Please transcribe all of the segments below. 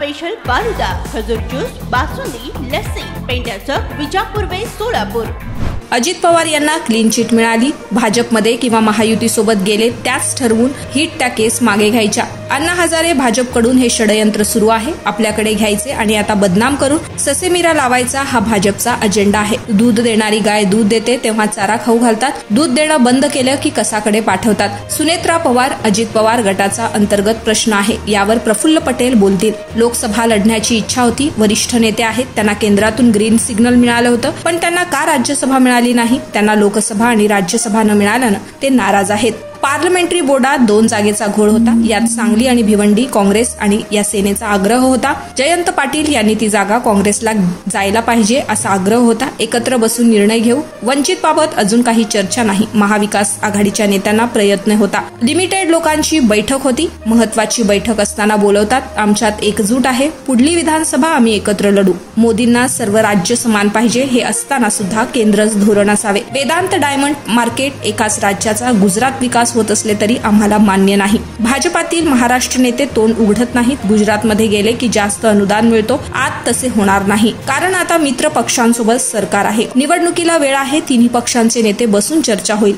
Special falooda, खजूर juice, basundi, lassi, पेंड्याचं Vijapur वे सोलापूर। अजित पवार यांना clean chit मिळाली। भाजपमध्ये किंवा महायुतीसोबत गेले त्याच ठरवून हिट त्या केस मागे घ्यायच्या। अण्णा हजारे भाजपकडून हे षडयंत्र सुरू आहे, आपल्याकडे घ्यायचे आणि आता बदनाम करून ससेमिरा लावायचा हा भाजपचा अजेंडा आहे। दूध देणारी गाय दूध देते तेव्हा चारा खाऊ घालतात, दूध देणं बंद केलं की कसाकडे पाठवतात। सुनेत्रा पवार अजित पवार गटाचा अंतर्गत प्रश्न आहे, यावर प्रफुल्ल पटेल बोलतील। लोकसभा लढण्याची इच्छा होती, वरिष्ठ नेते आहेत, त्यांना केंद्रातून ग्रीन सिग्नल मिळालं होतं, पण त्यांना का राज्यसभा मिळाली नाही? त्यांना लोकसभा आणि राज्यसभा न मिळाल्यानं ते नाराज आहेत। पार्लमेंटरी बोर्डात 2 जागेचा घोळ होता, यात सांगली आणि भिवंडी काँग्रेस आणि या सेनेचा आग्रह होता। जयंत पाटील यांनी ती जागा काँग्रेसला जायला पाहिजे असा आग्रह होता। एकत्र बसून निर्णय घेऊ। वंचित बाबत अजून काही चर्चा नाही, महाविकास आघाडीच्या नेत्यांना प्रयत्न होता। लिमिटेड लोकांची बैठक होती, महत्वाची बैठक असताना बोलवतात, आमच्यात एकजूट आहे, पुढली विधानसभा आम्ही एकत्र लढू। मोदींना सर्व राज्य समान पाहिजे हे असताना सुद्धा केंद्रच धोरण असावे। वेदांत डायमंड मार्केट एकाच राज्याचा गुजरात विकास होत असले तरी आम्हाला मान्य नाही। भाजपातील महाराष्ट्र नेते तोंड उघडत नाहीत, गुजरातमध्ये गेले की जास्त अनुदान मिळतो, आत तसे होणार नाही, कारण आता मित्र पक्षांसोबत सरकार आहे, निवडणुकीला वेळ आहे, तिन्ही पक्षांचे नेते बसून चर्चा होईल।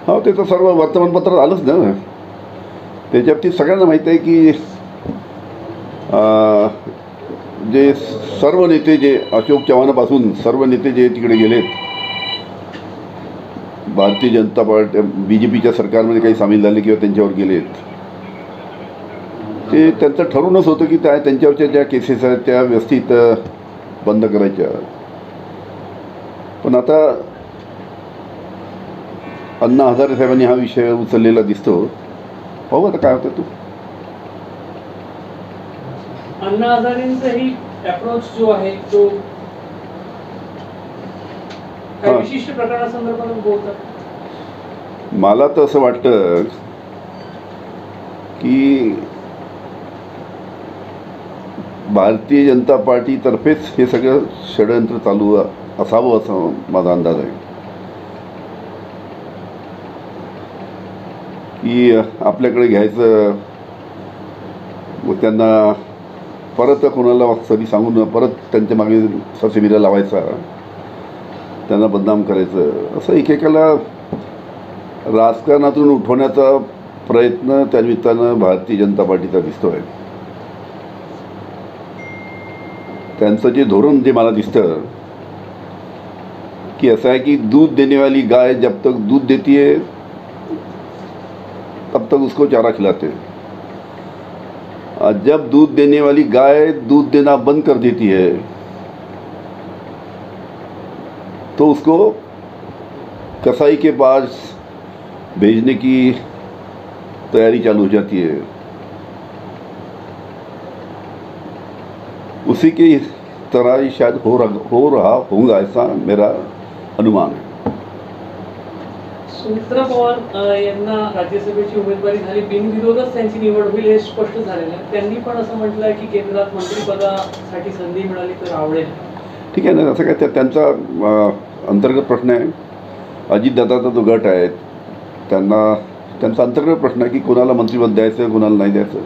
हो, ते तर सर्व वर्तमानपत्रात आलंच ना, त्याच्यात सगळ्यांना माहिती आहे की जे सर्व नेते जे अशोक चव्हाणापासून सर्व नेते जे तिकडे गेलेत, भारतीय जनता पार्टी BJPच्या सरकारमध्ये काही सामील झाले किंवा त्यांच्यावर गेलेत, ते त्यांचं ठरूनच होतं की त्यांच्यावरच्या ज्या केसेस आहेत त्या व्यवस्थित बंद करायच्या। पण आता अण्णा हजारे साहेबांनी हा विषय उचललेला दिसतो, पाहू आता काय होतं। तू अण्णा हजारेंचाही अप्रोच जो आहे तो विशिष्ट प्रकरणासंदर्भात बोलतात। मला तर असं वाटतं की भारतीय जनता पार्टीतर्फेच हे सगळं षडयंत्र चालू असावं असं माझा अंदाज आहे की आपल्याकडे घ्यायचं, मग त्यांना परत कोणाला सरी सांगून परत त्यांच्या मागे ससेमिरा लावायचा, त्यांना बदनाम करायचं, असं एकेकाला राजकारणातून उठवण्याचा प्रयत्न त्या निमित्तानं भारतीय जनता पार्टीचा दिसतो आहे। त्यांचं जे धोरण जे मला दिसतं की असं आहे की दूध देने वाली गाय जब तक दूध देती है तब तक उसको चारा खिलाते हैं, जब दूध देने वाली गाय दूध देना बंद कर देती है तो उसको कसाई के पास भेजने की तैयारी चालू हो जाती है। उसी की तरह ही शायद हो रहा होगा, ऐसा मेरा अनुमान है। सुनेत्रा पवार यांना राज्यसभेची उमेदवारी झाली, बिनविरोधच त्यांची निवड होईल हे स्पष्ट झालेलं आहे। त्यांनी पण असं म्हटलं आहे की केंद्रात मंत्रिपदासाठी संधी मिळाली तर आवडेल। ठीक आहे ना, असं काय त्यांचा अंतर्गत प्रश्न आहे। अजितदादाचा जो गट आहे त्यांचा अंतर्गत प्रश्न आहे की कोणाला मंत्रिपद द्यायचं, कोणाला नाही द्यायचं।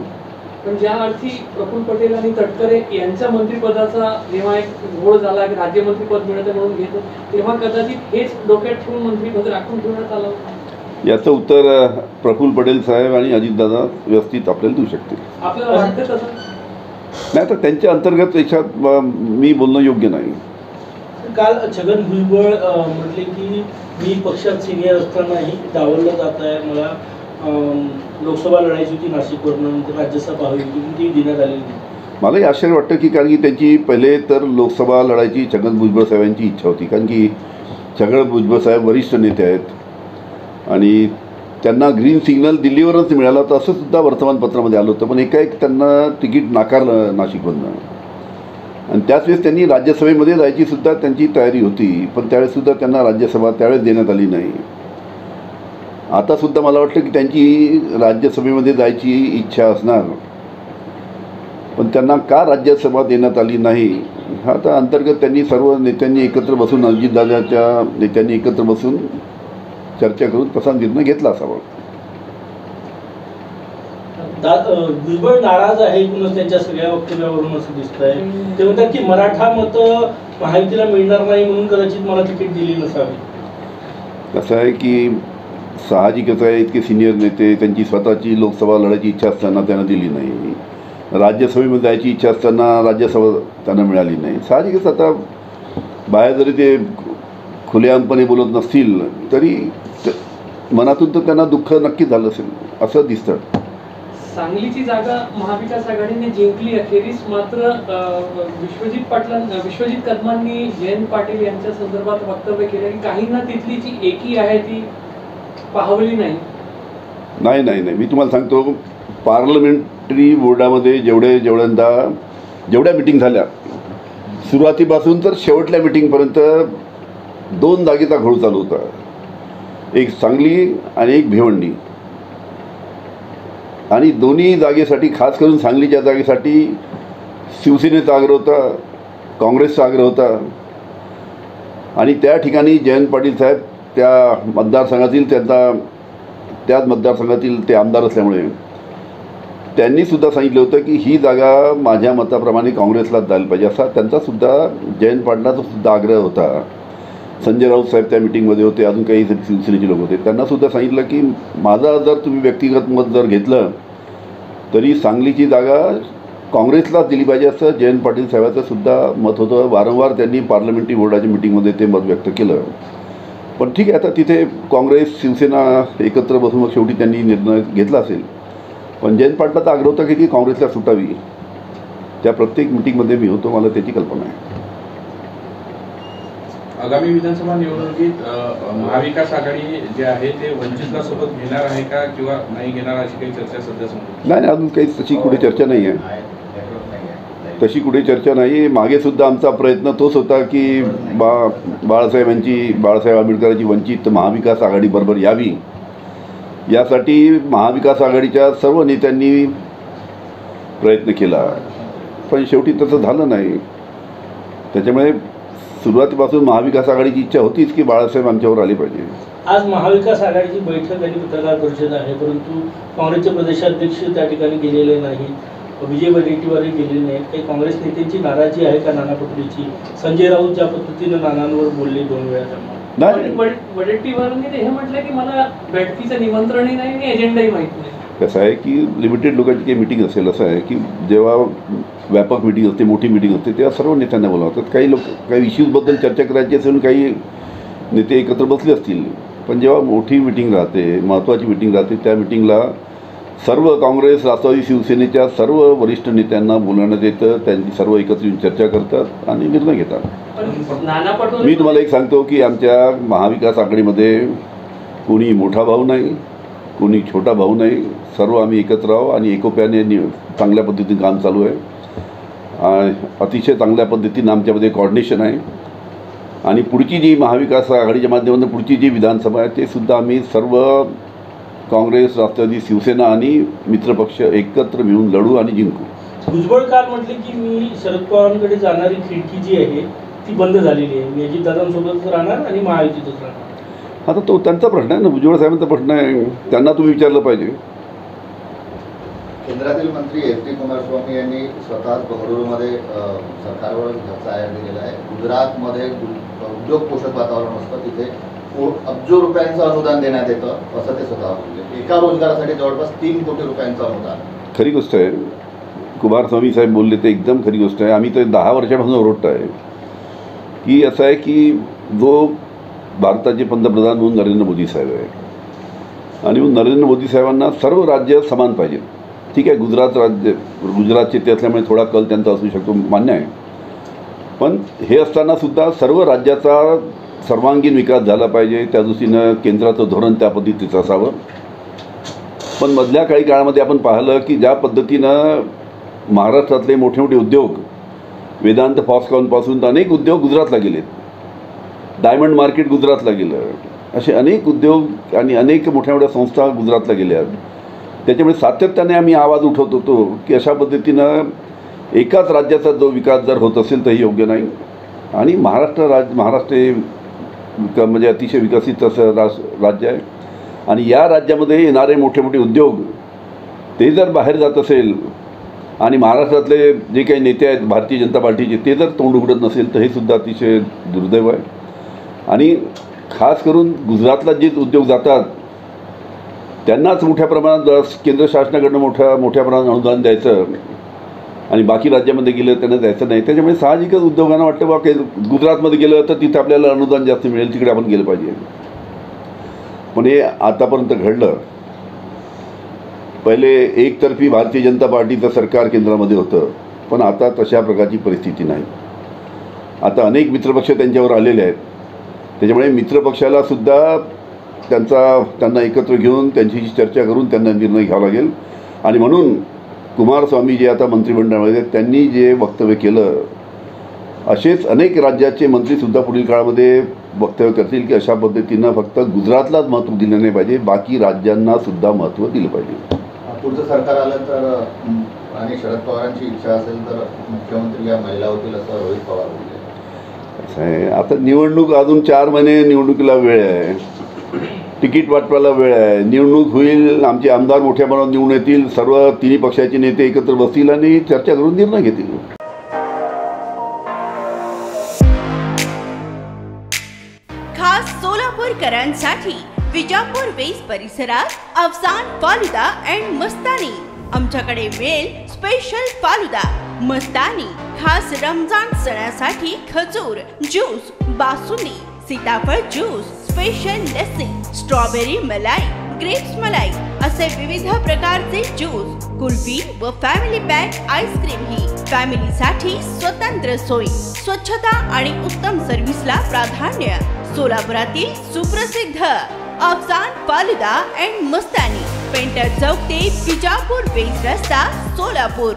पण ज्या अर्थी प्रफुल्ल पटेल आणि तटकरे यांच्या मंत्रिपदाचा जेव्हा एक घोळ झाला की राज्यमंत्रीपद मिळतं म्हणून घेतो, तेव्हा कदाचित हेच डोक्यात ठेवून मंत्रिपद राखून ठेवण्यात आलं। याचं उत्तर प्रफुल्ल पटेल साहेब आणि अजितदादा व्यवस्थित आपल्याला देऊ शकतील। आपल्याला वाटतं तसं नाही, तर त्यांच्या अंतर्गत याच्यात मी बोलणं योग्य नाही। काल छगन भुजबळ म्हटले की मी पक्षात सिनियर असतानाही डावललं जात आहे, मला लोकसभा लढायची होती नाशिकवरून, राज्यसभा हवी होती ती देण्यात आलेली नाही। मलाही आश्चर्य वाटतं की कारण की त्यांची पहिले तर लोकसभा लढायची छगन भुजबळ साहेबांची इच्छा होती, कारण की छगन भुजबळ साहेब वरिष्ठ नेते आहेत आणि त्यांना ग्रीन सिग्नल दिल्लीवरच मिळाला होता असं सुद्धा वर्तमानपत्रामध्ये आलं होतं, पण एकाएक त्यांना तिकीट नाकारलं नाशिकमधनं आणि त्याच वेळेस त्यांनी राज्यसभेमध्ये जायची सुद्धा त्यांची तयारी होती, पण त्यावेळेससुद्धा त्यांना राज्यसभा त्यावेळेस देण्यात आली नाही। आता सुद्धा मला वाटतं की त्यांची राज्यसभेमध्ये जायची इच्छा असणार, पण त्यांना का राज्यसभा देण्यात आली नाही हा आता अंतर्गत त्यांनी सर्व नेत्यांनी एकत्र बसून, अजितदादाच्या नेत्यांनी एकत्र बसून चर्चा करून तसा निर्णय घेतला असावा। भुजबळ नाराज आहे एकूणच त्यांच्या सगळ्या वक्तव्यावरून असं दिसतंय. ते म्हणतात की मराठा मतं महायुतीला मिळणार नाही म्हणून कदाचित मला तिकीट दिली नसावी. कसं आहे की साहजिकच आहे, इतके सिनियर नेते त्यांची स्वतःची लोकसभा लढायची इच्छा असताना त्यांना दिली नाही, राज्यसभेमध्ये जायची इच्छा असताना राज्यसभा त्यांना मिळाली नाही. साहजिकच आता बाहेर जरी ते खुलेआमपणे बोलत नसतील तरी मनातून तर त्यांना दुःख नक्कीच झालं असेल असं दिसतं. सांगलीची जागा महाविकास आघाडीने जिंकली अखेरीस, मात्र विश्वजित कदमांनी जयंत पाटील यांच्या संदर्भात वक्तव्य केले की काहींना तिथली जी एकी आहे ती पाहवली नाही. नाही मी तुम्हाला सांगतो, पार्लमेंटरी बोर्डामध्ये जेवढ्या मिटिंग झाल्या सुरुवातीपासून तर शेवटल्या मिटिंगपर्यंत 2 जागेचा घोळ चालू होता, एक सांगली आणि एक भिवंडी. आणि दोन्ही जागेसाठी, खास करून सांगलीच्या जागेसाठी शिवसेनेचा आग्रह होता, काँग्रेसचा आग्रह होता. आणि त्या ठिकाणी जयंत पाटील साहेब त्या मतदारसंघातील त्याच मतदारसंघातील ते आमदार असल्यामुळे त्यांनीसुद्धा सांगितलं होतं की ही जागा माझ्या मताप्रमाणे काँग्रेसलाच जायला पाहिजे, असा त्यांचासुद्धा जयंत पाटलाचा सुद्धा आग्रह होता. संजय राऊत साहेब त्या मिटिंगमध्ये होते, अजून काही शिवसेनेचे लोक होते. त्यांनासुद्धा सांगितलं की माझा जर तुम्ही व्यक्तिगत मत जर घेतलं तरी सांगलीची जागा काँग्रेसलाच दिली पाहिजे असं जयंत पाटील साहेबाचं सुद्धा मत होतं. वारंवार त्यांनी पार्लमेंटरी बोर्डाच्या मिटिंगमध्ये ते मत व्यक्त केलं. पण ठीक आहे, आता तिथे काँग्रेस शिवसेना एकत्र बसून मग शेवटी त्यांनी निर्णय घेतला असेल. पण जयंत पाटलाचा आग्रह होता की ती काँग्रेसला सुटावी. त्या प्रत्येक मिटिंगमध्ये मी होतो, मला त्याची कल्पना आहे. आगामी विधानसभा निवडणुकीत महाविकास आघाडी जे आहे ते वंचितला सोबत घेणार आहे का किंवा नाही घेणार अशी काही चर्चा सध्या समोर? नाही, अजून काही तशी कुठे चर्चा नाही आहे. तशी कुठे चर्चा नाही. मागेसुद्धा आमचा प्रयत्न तोच होता की बाळासाहेब आंबेडकरांची वंचित महाविकास आघाडीबरोबर यावी, यासाठी महाविकास आघाडीच्या सर्व नेत्यांनी प्रयत्न केला. पण शेवटी तसं झालं नाही. त्याच्यामुळे सुरुवातीपासून महाविकास आघाडीची इच्छा होतीच की बाळासाहेब आमच्यावर आले पाहिजे. आज महाविकास आघाडीची बैठक आणि पत्रकार परिषद आहे, परंतु काँग्रेसचे प्रदेशाध्यक्ष त्या ठिकाणी गेलेले नाहीत, विजय वडेट्टीवारही गेलेले नाहीत. काही काँग्रेस नेत्यांची नाराजी आहे का नाना पटोलेची? संजय राऊत ज्या पद्धतीनं नानांवर बोलले 2 वेळा, वडेट्टीवारांनी हे म्हटलं की मला बैठकीचं निमंत्रणही नाही आणि एजेंडाही माहीत नाही. कसं आहे की लिमिटेड लोकांची काही मिटिंग असेल, असं आहे की जेव्हा व्यापक मिटिंग असते, मोठी मिटिंग असते, तेव्हा सर्व नेत्यांना बोलावतात. काही लोक काही इश्यूजबद्दल चर्चा करायची असेल, काही नेते एकत्र बसले असतील. पण जेव्हा मोठी मिटिंग राहते, महत्त्वाची मिटिंग राहते, त्या मिटिंगला सर्व काँग्रेस, राष्ट्रवादी, शिवसेनेच्या सर्व वरिष्ठ नेत्यांना बोलवण्यात येतं. त्यांची सर्व एकत्र येऊन चर्चा करतात आणि निर्णय घेतात. मी तुम्हाला एक सांगतो की आमच्या महाविकास आघाडीमध्ये कोणी मोठा भाऊ नाही, कोणी छोटा भाऊ नाही. सर्व आम्ही एकत्र आहोत आणि एकोप्याने चांगल्या पद्धतीने काम चालू आहे. अतिशय चांगल्या पद्धतीनं आमच्यामध्ये कॉर्डिनेशन आहे. आणि पुढची जी महाविकास आघाडीच्या माध्यमातून पुढची जी विधानसभा आहे ते सुद्धा आम्ही सर्व काँग्रेस, राष्ट्रवादी, शिवसेना आणि मित्रपक्ष एकत्र मिळून लढू आणि जिंकू. भुजबळ काल म्हटले की मी शरद पवारांकडे जाणारी खिडकी जी आहे ती बंद झालेली आहे, मी अजितदादांसोबतच राहणार आणि महायुतीतच राहणार. आता तो त्यांचा प्रश्न आहे ना, भुजबळ साहेबांचा प्रश्न आहे, त्यांना तुम्ही विचारलं पाहिजे. केंद्रातील मंत्री एस.डी. कुमारस्वामी यांनी स्वतः बंगळुरूमध्ये सरकारवर जाहीर दिलेला आहे. गुजरातमध्ये उद्योग पोषक वातावरण असतं, तिथे अब्जो रुपयांचं अनुदान देण्यात येतं असं ते स्वतः बोलले. एका रोजगारासाठी जवळपास 3 कोटी रुपयांचं अनुदान. खरी गोष्ट आहे. कुमारस्वामी साहेब बोलले ते एकदम खरी गोष्ट आहे. आम्ही तर 10 वर्षापासून ओरडतो आहे की असं आहे की जो भारताचे पंतप्रधान म्हणून नरेंद्र मोदी साहेब आहे आणि नरेंद्र मोदी साहेबांना सर्व राज्य समान पाहिजेत. ठीक आहे, गुजरातचे ते असल्यामुळे थोडा कल त्यांचा असू शकतो, मान्य आहे. पण हे असतानासुद्धा सर्व राज्याचा सर्वांगीण विकास झाला पाहिजे, त्या दृष्टीनं केंद्राचं धोरण त्या पद्धतीचं असावं. पण मधल्या काही काळामध्ये आपण पाहिलं की ज्या पद्धतीनं महाराष्ट्रातले मोठे मोठे उद्योग, वेदांत फॉक्सकॉनपासून अनेक उद्योग गुजरातला गेलेत, डायमंड मार्केट गुजरातला गेलं, असे अनेक उद्योग आणि अनेक मोठ्या मोठ्या संस्था गुजरातला गेल्या. त्याच्यामुळे सातत्याने आम्ही आवाज उठवत होतो की अशा पद्धतीनं एकाच राज्याचा जो विकास जर होत असेल तर योग्य नाही. आणि महाराष्ट्र म्हणजे अतिशय विकसित असं राज्य आहे आणि या राज्यामध्ये येणारे मोठे मोठे उद्योग ते जर बाहेर जात असेल आणि महाराष्ट्रातले जे काही नेते आहेत भारतीय जनता पार्टीचे ते जर तोंड उघडत नसेल तर हे सुद्धा अतिशय दुर्दैव आहे. आणि खास करून गुजरातला जे उद्योग जातात त्यांनाच मोठ्या प्रमाणात केंद्र शासनाकडनं मोठ्या प्रमाणात अनुदान द्यायचं आणि बाकी राज्यामध्ये गेलं त्यांना द्यायचं नाही. त्याच्यामुळे साहजिकच उद्योगांना वाटतं बा गुजरातमध्ये गेलं तर तिथं आपल्याला अनुदान जास्त मिळेल, तिकडे आपण गेलं पाहिजे. पण हे आतापर्यंत घडलं. पहिले एकतर्फी भारतीय जनता पार्टीचं सरकार केंद्रामध्ये होतं, पण आता तशा प्रकारची परिस्थिती नाही. आता अनेक मित्रपक्ष त्यांच्यावर आलेले आहेत. त्याच्यामुळे मित्रपक्षाला सुद्धा त्यांना एकत्र घेऊन त्यांच्याशी चर्चा करून त्यांना निर्णय घ्यावा लागेल. आणि म्हणून कुमारस्वामी जे आता मंत्रिमंडळामध्ये त्यांनी जे वक्तव्य केलं, असेच अनेक राज्याचे मंत्रीसुद्धा पुढील काळामध्ये वक्तव्य करतील की अशा पद्धतीनं फक्त गुजरातलाच महत्त्व दिलं नाही पाहिजे, बाकी राज्यांना सुद्धा महत्त्व दिलं पाहिजे. पुढचं सरकार आलं तर आणि शरद पवारांची इच्छा असेल तर मुख्यमंत्री या महिला होतील असं रोहित पवार बोलले. असं आहे, आता निवडणूक अजून 4 महिने निवडणुकीला वेळ आहे, तिकीट वाटपाला वेळ आहे. निवडणूक होईल, आमचे आमदार मोठ्या प्रमाणात निवडून येतील, सर्व तिन्ही पक्षाचे नेते एकत्र बसतील आणि चर्चा करून निर्णय घेतील. खास सोलापूरकरांसाठी विजापूर वेस परिसरात अफसान फालुदा अँड मस्तानी. आमच्याकडे मिळेल स्पेशल फालुदा, मस्तानी, खास रमजान सणासाठी खजूर ज्यूस, बासुंदी, सीताफळ ज्यूस, स्पेशल लस्सी, स्ट्रॉबेरी मलाई, ग्रेप्स मलाई असे विविध प्रकारचे ज्यूस, कुल्फी व फॅमिली पॅक आईस्क्रीम ही फॅमिलीसाठी स्वतंत्र सोय. स्वच्छता आणि उत्तम सर्व्हिसला प्राधान्य. सोलापुरातील सुप्रसिद्ध Afsan falooda and Mastani, painter चौक ते विजापूर वेस रस्ता, सोलापूर.